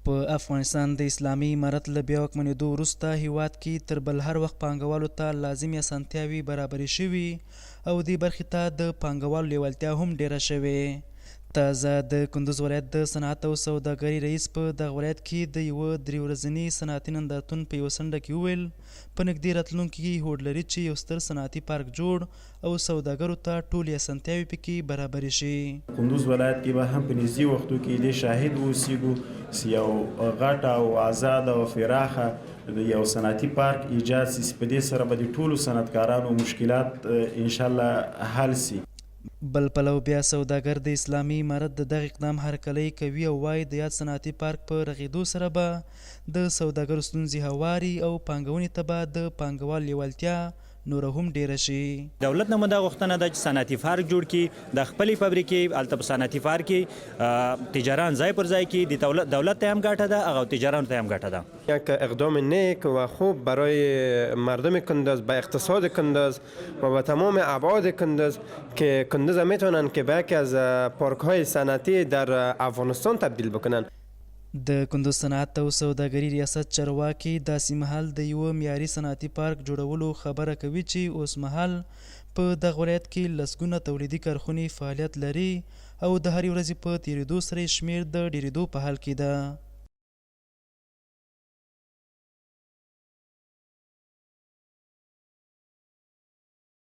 په افغانستان د اسلامي امارت له بیا واکمنېدو وروسته هیواد کې تر بل هر وخت پانګوالو ته لازمي اسانتیاوې برابرې شوي او دې برخې ته د پانګوالو لیوالتیا هم ډیره شوې. تازه د کندوز ولایت د صنعت او سوداګرۍ رئیس په دغه ولایت کې د یوه 3 ورځني صنعتي نندارتون په یوه څنډه کې وویل په نږدې راتلونکي کې هوډ لري چې یو ستر صنعتي پارک جوړ او سوداګرو ته ټولې اسانتیاوې پکې برابرې شي. کندوز ولایت کې به هم په نږدې وختو کې د شاهد اوسېږو چې یو غټه او آزاده او پراخه د یو صنعتي پارک ایجاد سي. په دې سره به د ټولو صنعتکارانو مشکلات انشاءالله حل سي. بل پلو بیا سوداګر د اسلامي امارت د دغه اقدام هرکلی کوي او وایي د یاد صنعتي پارک په رغېدو سره به د سوداګرو ستونزې هواري او پانګونې ته به د پانګوال لیوالتیا نور هم ډیره شي. دولت نه مده غوښتنه ده چې صنعتي پارک جوړ کړي، د خپلې فابریکې هلته په صنعتي پارک کې تجاران ځای پر ځای کړي. د دولت ته هم ګټه ده، هغه تجارانو ته هم ګټه ده. یک اقدام نیک و خوب برای مردم کندوز، به اقتصاد کندوز و به تمام ابعاد کندوز که کندوز میتونن که به یکی از پارک های صنعتی در افغانستان تبدیل بکنن. د کندوز صنعت او سوداګري ریاست چارواکي داسې مهال د یوه معیاري صنعتي پارک جوړولو خبره کوي چې اوس مهال په دغه ولایت کې لسګونه تولیدي کارخونې فعالیت لري او د هرې ورځې په تیریدو سره شمیر د ډیریدو په حال کې ده.